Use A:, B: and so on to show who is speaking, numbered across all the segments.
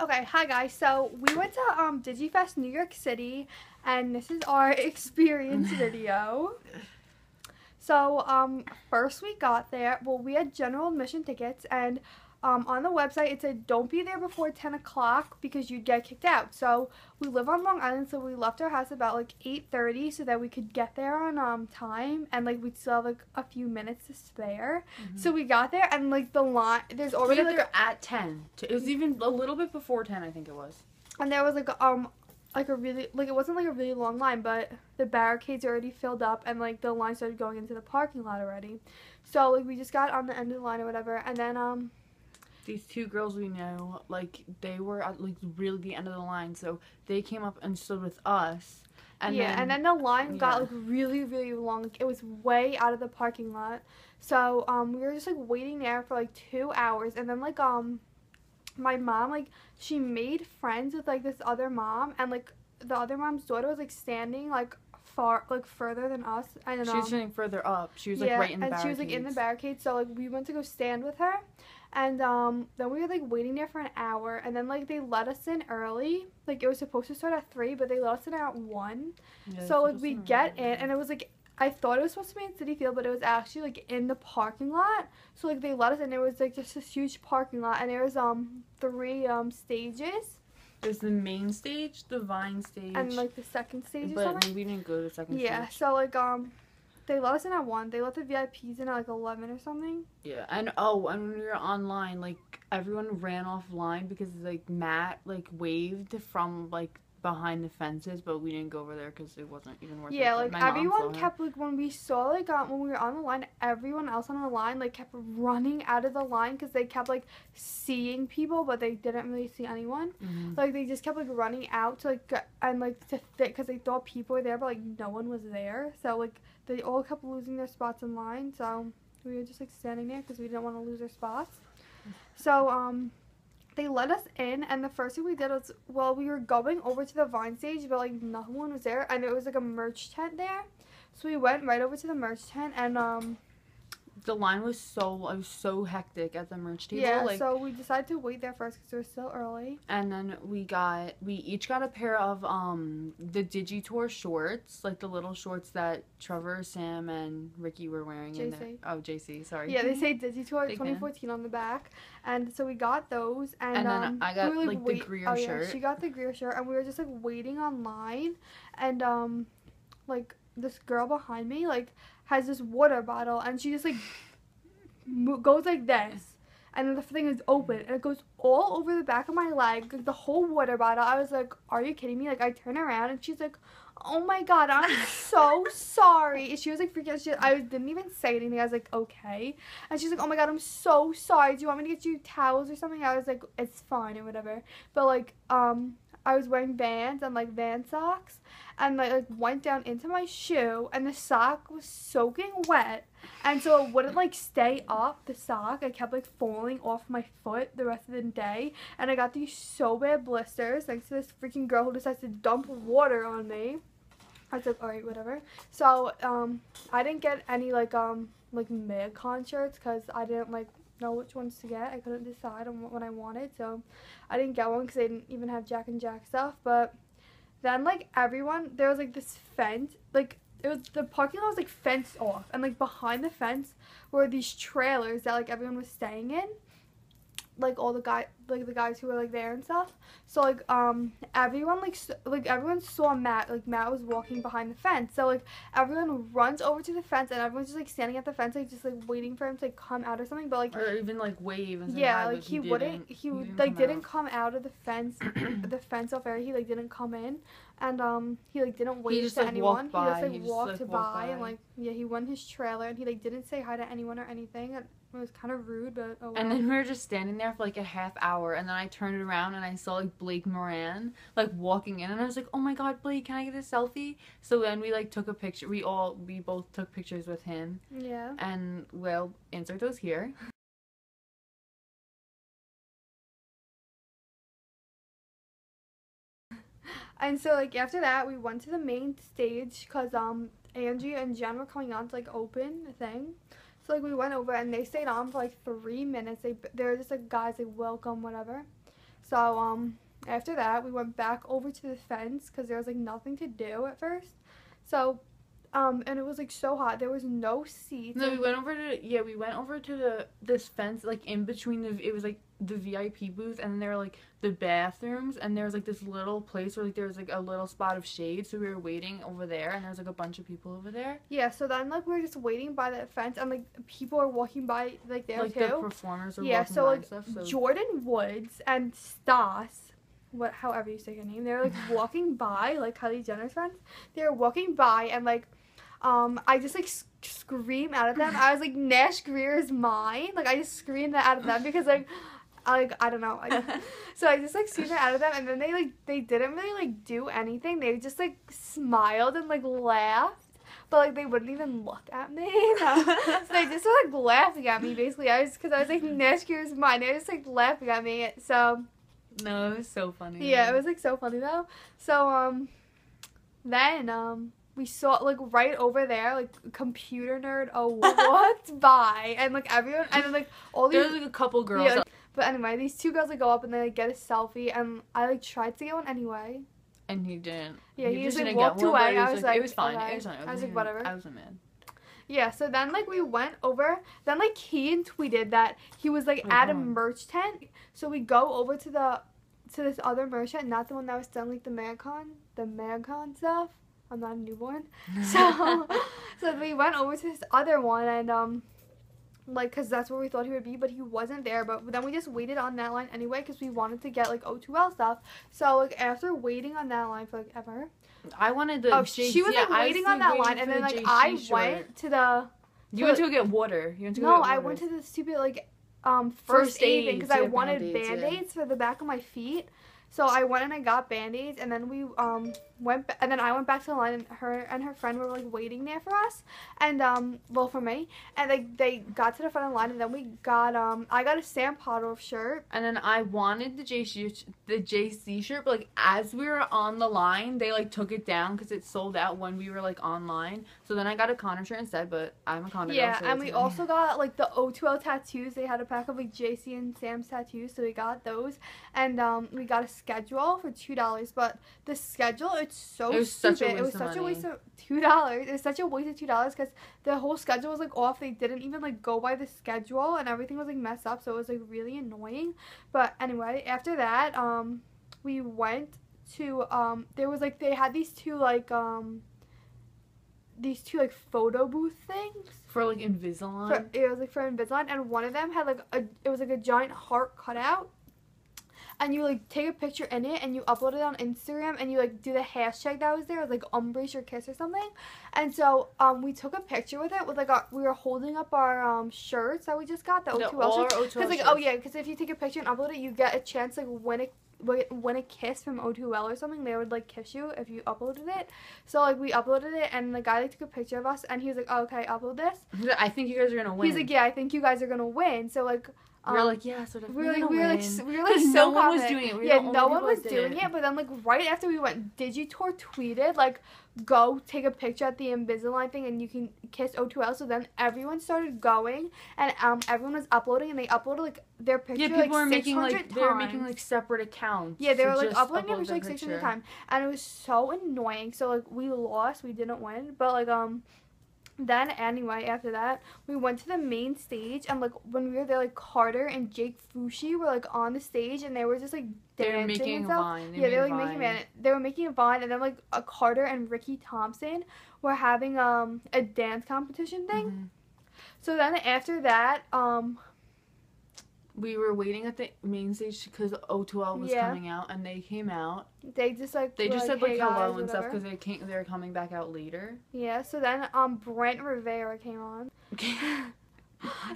A: Okay, hi guys. So we went to DigiFest New York City, and this is our experience video. So first we got there. Well, we had general admission tickets, and on the website it said don't be there before 10 o'clock because you'd get kicked out. So we live on Long Island, so we left our house about like 8:30 so that we could get there on time, and like we'd still have like a few minutes to spare. So we got there, and like the line, there's already
B: We got
A: like
B: there at 10. It was even a little bit before 10, I think it was.
A: and there was like a really, like, it wasn't like a really long line, but the barricades already filled up, and like the line started going into the parking lot already. So like we just got on the end of the line or whatever, and then
B: These two girls we know, like, they were at like really the end of the line, so they came up and stood with us. And
A: then the line got like really long. Like, it was way out of the parking lot. So we were just like waiting there for like 2 hours, and then like my mom, like, she made friends with like this other mom, and like the other mom's daughter was like standing like further than us. I don't know.
B: She was standing further up. She was like right in the barricades.
A: And she was like in the barricade. So like we went to go stand with her, and then we were like waiting there for an hour, and then like they let us in early. Like it was supposed to start at 3, but they let us in at 1.
B: Yeah,
A: so like we get in, and it was like, I thought it was supposed to be in City Field, but it was actually like in the parking lot. So like they let us in. It was like just this huge parking lot, and there was 3 stages.
B: There's the main stage, the Vine stage,
A: and like the second stage or
B: but
A: something.
B: we didn't go to the second stage.
A: Yeah, so like they let us in at 1. They let the VIPs in at like 11 or something.
B: Yeah, and when we were online, like everyone ran offline because like Matt like waved from like behind the fences, but we didn't go over there because it wasn't even worth it.
A: Yeah, like everyone kept like, when we saw like when we were on the line, everyone else on the line like kept running out of the line because they kept like seeing people, but they didn't really see anyone. Like they just kept like running out to like and like to fit because they thought people were there, but like no one was there. So like they all kept losing their spots in line. So we were just like standing there because we didn't want to lose our spots. So they let us in, and the first thing we did was, well, we were going over to the Vine stage, but like no one was there, and there was like a merch tent there. So we went right over to the merch tent, and
B: the line was so hectic at the merch table.
A: Yeah,
B: like,
A: so we decided to wait there first because it was still early.
B: And then we each got a pair of the Digitour shorts, like the little shorts that Trevor, Sam, and Ricky were wearing.
A: JC.
B: JC, sorry.
A: Yeah, they say Digitour 2014 on the back, and so we got those. And
B: then I got
A: we were,
B: the Greer shirt.
A: Yeah, she got the Greer shirt, and we were just like waiting online, and like this girl behind me like has this water bottle, and she just like goes like this, and then the thing is open, and it goes all over the back of my leg, like the whole water bottle. I was like, are you kidding me? Like I turn around, and she's like, oh my god, I'm so sorry. And she was like freaking out. I didn't even say anything. I was like, okay. And she's like, oh my god, I'm so sorry. Do you want me to get you towels or something? I was like, it's fine or whatever. But like I was wearing Vans and like Van socks, and like went down into my shoe, and the sock was soaking wet, and so it wouldn't like stay up, the sock. I kept like falling off my foot the rest of the day, and I got these so bad blisters thanks to this freaking girl who decides to dump water on me. I was like, alright, whatever. So I didn't get any like Magcon shirts because I didn't like know which ones to get. I couldn't decide on what I wanted, so I didn't get one because they didn't even have Jack and Jack stuff. But then like everyone, there was like this fence, like it was, the parking lot was like fenced off, and like behind the fence were these trailers that like everyone was staying in, like all the guys who were like there and stuff. So like everyone everyone saw Matt. Like Matt was walking behind the fence, so like everyone runs over to the fence, and everyone's just like standing at the fence, like just like waiting for him to like come out or something. But like,
B: or even like wave and say
A: yeah,
B: hi,
A: like
B: but
A: he didn't come out of the fence the fence off area. He like didn't come in, and he like didn't wave to anyone. He just walked by, and like, yeah, he went his trailer, and he like didn't say hi to anyone or anything. And it was kind of rude, but oh well.
B: And then we were just standing there for like a half hour, and then I turned around and I saw like Blake Moran like walking in, and I was like, oh my god, Blake, can I get a selfie? So then we like took a picture. We both took pictures with him.
A: Yeah.
B: And we'll insert those here.
A: And so like after that we went to the main stage because Angie and Jen were coming on to like open the thing. So like we went over, and they stayed on for like 3 minutes. They were just like, guys, like welcome, whatever. So after that, we went back over to the fence because there was like nothing to do at first. So and it was like so hot. There was no seats.
B: No, we went over to this fence, like in between it was like the VIP booth, and then there were like the bathrooms, and there was like this little place where like there was like a little spot of shade, so we were waiting over there, and there was like a bunch of people over there.
A: Yeah, so then like we were just waiting by that fence, and like people are walking by like there
B: like
A: too.
B: The performers are walking by
A: like
B: and stuff. So
A: Jordyn Woods and Stas, however you say her name, they're like walking by, like Kylie Jenner's friends. They were walking by, and like I just like scream out at them. I was like, Nash Greer is mine. Like I just screamed that out of them because like I don't know. So I just like screamed it out of them, and then they didn't really like do anything. They just like smiled and like laughed, but like they wouldn't even look at me. So they just were like laughing at me basically. Because I was like, Nash Greer is mine. They were just like laughing at me. So
B: no, it was so funny.
A: Yeah, it was like so funny though. So then we saw like right over there, like computer nerd walked by, and like everyone, and then like all these.
B: There was like a couple girls.
A: Yeah, but anyway, these two girls like go up and they like get a selfie, and I like tried to get one anyway.
B: And he didn't.
A: Yeah, he just like walked away. I was like,
B: it was fine.
A: Okay.
B: It was fine.
A: I was like, whatever.
B: I wasn't mad.
A: Yeah, so then like we went over. Then like Keian tweeted that he was like at a merch tent. So we go over to this other merch tent, not the one that was selling like the MagCon stuff. I'm not a newborn. So we went over to this other one, and like, because that's where we thought he would be, but he wasn't there. But then we just waited on that line anyway because we wanted to get like O2L stuff. So like after waiting on that line for like ever,
B: I wanted the
A: she was like waiting on that line, and then like I went to the.
B: You went to go get water.
A: I went to the stupid like first aid thing because I wanted band-aids for the back of my feet. So I went and I got band-aids, and then we and then I went back to the line, and her friend were like waiting there for us, and well, for me, and they got to the front of the line, and then we got I got a Sam Potter shirt,
B: and then I wanted the JC shirt, but like as we were on the line, they like took it down because it sold out when we were like online. So then I got a Connor shirt instead, but I'm a Connor girl.
A: Yeah, and we also got like the O2L tattoos. They had a pack of like JC and Sam's tattoos, so we got those, and we got a schedule for $2, but the schedule, it was stupid. It was such a waste of $2. It was such a waste of $2 because the whole schedule was like off. They didn't even like go by the schedule, and everything was like messed up, so it was like really annoying. But anyway, after that, we went to there was like they had these two photo booth things
B: for like Invisalign.
A: It was like for Invisalign, and one of them had like it was like a giant heart cutout. And you like take a picture in it and you upload it on Instagram, and you like do the hashtag that was there, it was like Umbrace Your Kiss or something. And so we took a picture with it with like we were holding up our shirts that we just got, the O2L shirts. Because like because if you take a picture and upload it, you get a chance like win a kiss from O2L or something. They would like kiss you if you uploaded it. So like we uploaded it, and the guy like took a picture of us, and he was like, oh, okay, upload this.
B: I think you guys are gonna win.
A: He's like, yeah, I think you guys are gonna win. So like
B: we're like, yeah, sort of.
A: We were like so
B: no one was doing it.
A: Yeah, no one was doing it. But then like right after we went, Digitour tweeted like, go take a picture at the Invisalign thing, and you can kiss O2L. So then everyone started going, and everyone was uploading, and they uploaded like their picture.
B: Yeah, people
A: were
B: making like they were making like separate accounts.
A: Yeah, they were like uploading their picture like 600 times, and it was so annoying. So like we lost, we didn't win, but like then anyway, after that, we went to the main stage, and like when we were there, like Carter and Jake Fushi were like on the stage, and they were just like dancing and stuff. They were making a vine, and then like Carter and Ricky Thompson were having a dance competition thing. Mm-hmm. So then after that,
B: we were waiting at the main stage because O2L was coming out, and they came out.
A: They just said like,
B: hey, hello and stuff because they were coming back out later.
A: Yeah. So then Brent Rivera came on.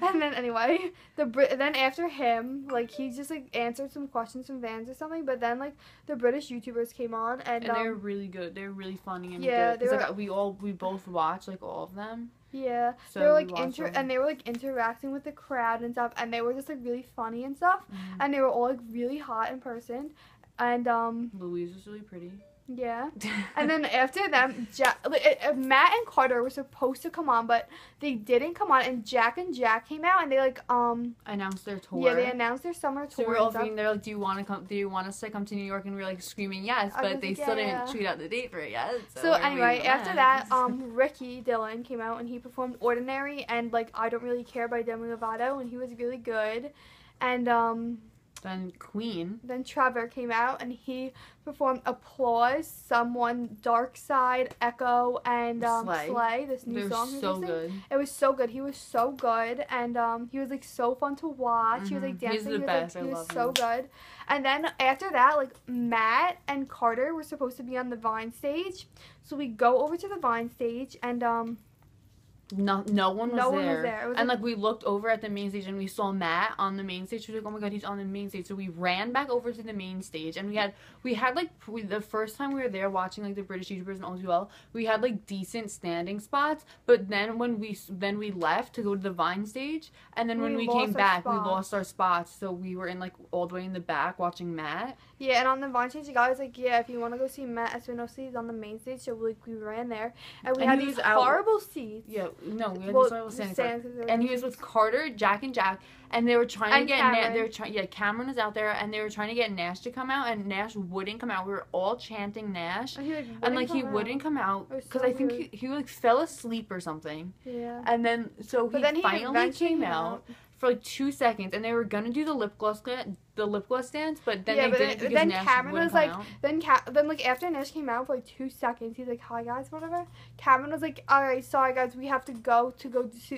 A: And then anyway, then after him, like he just like answered some questions from fans or something. But then like the British YouTubers came on, and
B: they were really good. They were really funny and
A: good.
B: Like, we both watched like all of them.
A: Yeah, so they were like and they were like interacting with the crowd and stuff, and they were just like really funny and stuff, and they were all like really hot in person, and
B: Louise was really pretty.
A: Yeah. And then after them, Matt and Carter were supposed to come on, but they didn't come on. And Jack came out, and they like
B: announced their tour.
A: Yeah, they announced their summer tour.
B: So we were all being there like, do you want to come? Do you want us to come to New York? And we were like screaming yes, but they still didn't tweet out the date for it yet.
A: So anyway, after that, Ricky Dillon came out and he performed "Ordinary" and like "I Don't Really Care" by Demi Lovato, and he was really good. And then Trevor came out and he performed "Applause," "Someone," "Dark Side," "Echo," and Slay, this new song.
B: So good.
A: It was so good. He was so good, and he was like so fun to watch. He was like dancing.
B: He's the best.
A: He was so good. And then after that, like Matt and Carter were supposed to be on the Vine stage, so we go over to the Vine stage, and
B: no one was there. And
A: like
B: we looked over at the main stage and we saw Matt on the main stage. We were like, oh my god, he's on the main stage. So we ran back over to the main stage, and we had like the first time we were there watching like the British YouTubers and all too well, we had like decent standing spots. But then when we left to go to the Vine stage, and then when we came back, we lost our spots. So we were in like all the way in the back watching Matt.
A: Yeah, and on the Vine stage, the guy was like, yeah, if you want to go see Matt Espinosa, he's on the main stage. So like we ran there, and we had these horrible seats.
B: Yeah. No, we had these horrible standing. And he was with Carter, Jack, and they were trying to get Cameron was out there, and they were trying to get Nash to come out, and Nash wouldn't come out. We were all chanting Nash, and he wouldn't come out because I think he like fell asleep or something.
A: Yeah.
B: And then he finally came out for like 2 seconds, and they were gonna do the lip gloss dance, but then they didn't because
A: then
B: Nash
A: Cameron was like,
B: out.
A: then like after Nash came out for like 2 seconds, he's like, hi guys, whatever. Cameron was like, all right, sorry guys, we have to go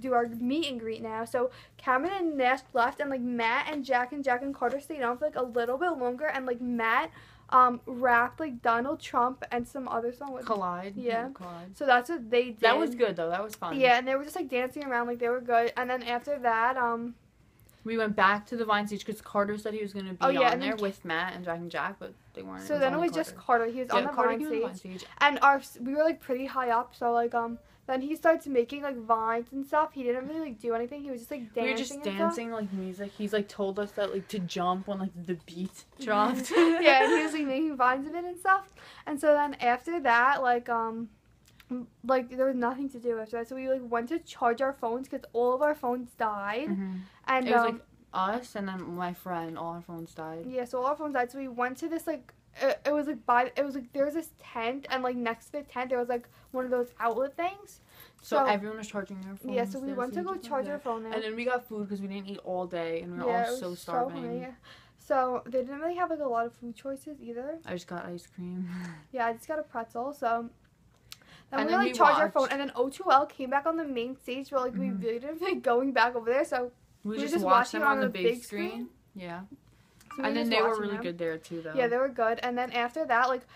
A: do our meet and greet now. So Cameron and Nash left, and like Matt and Jack and Carter stayed on for like a little bit longer, and like Matt rapped like Donald Trump and some other song with
B: Collide.
A: Yeah.
B: Collide.
A: So that's what they did.
B: That was good though. That was fun.
A: Yeah, and they were just like dancing around like they were good. And then after that,
B: we went back to the Vine stage because Carter said he was going to be on there with Matt and Jack, but they weren't.
A: So then it was just Carter. He was on the Vine stage. And we were like pretty high up, so like then he starts making like vines and stuff. He didn't really like do anything. He was just like dancing.
B: We were just dancing like music. He's like told us that like to jump when like the beat dropped.
A: Yeah, and he was like making vines of it and stuff. And so then after that, like there was nothing to do after that, so we like went to charge our phones because all of our phones died. And
B: it was like us and then my friend, all our phones died.
A: Yeah, so all our phones died, so we went to this like it was like there was this tent, and like next to the tent there was like one of those outlet things.
B: So everyone was charging their phones.
A: Yeah, so we went to go charge our phone there.
B: And then we got food because we didn't eat all day, and we were all so starving.
A: So they didn't really have like a lot of food choices either.
B: I just got ice cream.
A: Yeah, I just got a pretzel. So then we like charged our phone, and then O2L came back on the main stage, but like we really didn't feel like going back over there, so we just watched them on the big screen.
B: Yeah.
A: So
B: and then they were really good there too, though.
A: Yeah, they were good. And then after that, like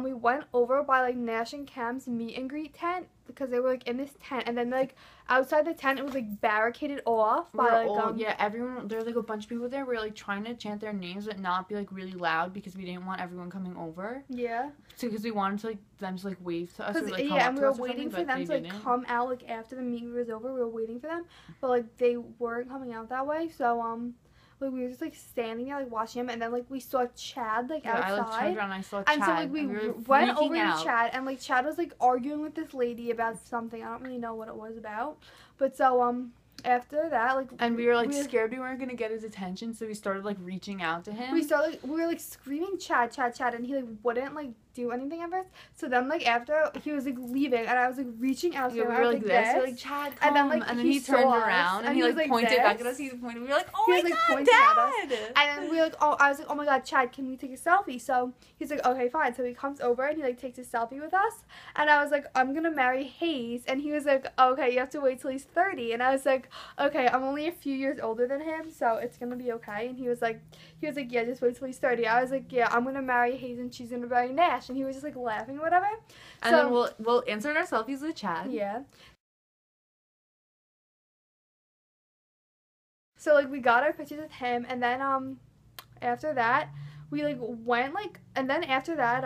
A: we went over by like Nash and Cam's meet and greet tent because they were like in this tent, and then like outside the tent it was like barricaded off by like
B: everyone. There's like a bunch of people there. We were like trying to chant their names but not be like really loud because we didn't want everyone coming over.
A: Yeah.
B: So because we wanted to like them to like wave to us. Or, like,
A: and we were waiting for them to like come out like after the meeting was over. We were waiting for them, but like they weren't coming out that way. So like we were just like standing there like watching him, and then like we saw Chad like outside.
B: I like turned around and I saw Chad.
A: And so like we went over to Chad, and like Chad was like arguing with this lady about something. I don't really know what it was about, but so after that, like,
B: and we were like scared we weren't gonna get his attention, so we started like reaching out to him.
A: We were like screaming Chad, Chad, Chad, and he like wouldn't like do anything at first. So then like after he was like leaving, and I was like reaching out to him.
B: We were like this, we were like Chad, come.
A: And then
B: he turned around and he like pointed back at us. He pointed. We were like, oh my god, Dad!
A: And then we were like, I was like, oh my god, Chad, can we take a selfie? So he's like, okay, fine. So he comes over and he like takes a selfie with us. And I was like, I'm gonna marry Hayes. And he was like, okay, you have to wait till he's 30. And I was like, okay, I'm only a few years older than him, so it's gonna be okay. And he was like, yeah, just wait till he's 30. I was like, yeah, I'm gonna marry Hayes and she's gonna marry Nash. And he was just like laughing or whatever.
B: And then we'll insert our selfies with Chad.
A: Yeah. So like we got our pictures with him, and then after that we like went like, and then after that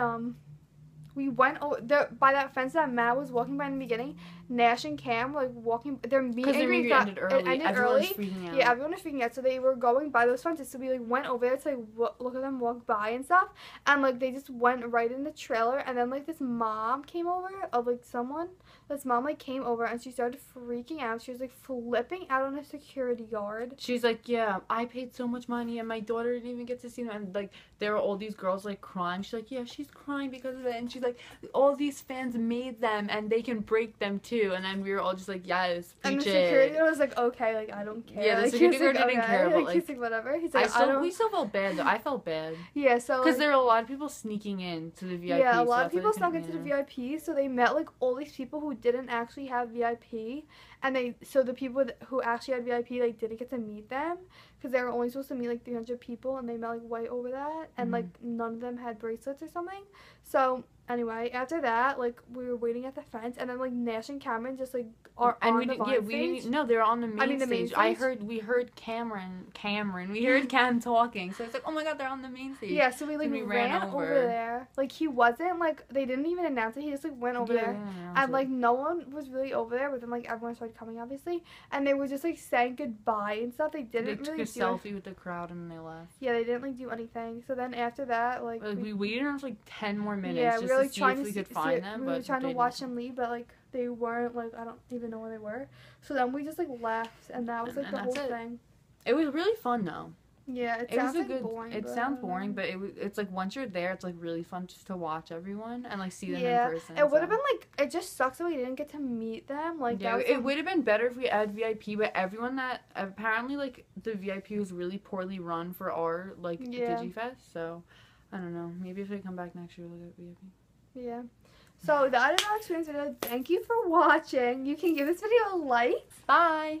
A: we went there by that fence that Matt was walking by in the beginning. Nash and Cam were like walking. Their meet and greet
B: ended early.
A: It ended
B: Everyone
A: early.
B: was freaking out.
A: Yeah, everyone was freaking out. So they were going by those fences. So we like went over there to like look at them walk by and stuff. And like they just went right in the trailer. And then like this mom came over of like someone. This mom like came over and she started freaking out. She was like flipping out on a security guard.
B: She's like, yeah, I paid so much money and my daughter didn't even get to see them. And like there were all these girls like crying. She's like, yeah, she's crying because of it. And she's like, all these fans made them and they can break them too. And then we were all just like, yes, preach
A: and the
B: it.
A: security guard was like, okay, like I don't care.
B: Yeah, the
A: like,
B: security guard
A: like,
B: didn't
A: okay.
B: care, but
A: like, he's like whatever. He's like,
B: we still felt bad though. I felt bad.
A: Yeah, so
B: because
A: like,
B: there were a lot of people sneaking in to the VIP.
A: Yeah, a lot
B: so
A: of people snuck into the VIP, so they met like all these people who didn't actually have VIP, and the people who actually had VIP like didn't get to meet them because they were only supposed to meet like 300 people, and they met like way over that, and like none of them had bracelets or something. So anyway, after that, like we were waiting at the fence, and then like Nash and Cameron just like are on the Vine stage.
B: No, they were on the main
A: the
B: stage.
A: main stage.
B: We heard we heard Cam talking, so it's like, oh my god, they're on the main stage.
A: Yeah, so we like ran over there. Like he wasn't like they didn't even announce it. He just like went over there, and like no one was really over there. But then like everyone started coming, obviously, and they were just like saying goodbye and stuff. They didn't
B: took
A: really
B: a selfie with the crowd and they left.
A: Yeah, they didn't like do anything. So then after that, like
B: we waited for like 10 more minutes.
A: Yeah,
B: just
A: we were like
B: to see
A: trying
B: if
A: to
B: we could find them.
A: We
B: but
A: were trying to watch them leave, but like they weren't. Like I don't even know where they were. So then we just like left, and that was like the whole thing.
B: It was really fun though.
A: Yeah, it sounds like boring.
B: It sounds boring, but it's like once you're there, it's like really fun just to watch everyone and like see them in person.
A: It would have been like it just sucks that we didn't get to meet them. Like
B: yeah, it would have been better if we had VIP, but everyone that apparently like the VIP was really poorly run for our like DigiFest. So I don't know. Maybe if they come back next year, we'll get VIP.
A: Yeah. So that is our experience video. Thank you for watching. You can give this video a like.
B: Bye.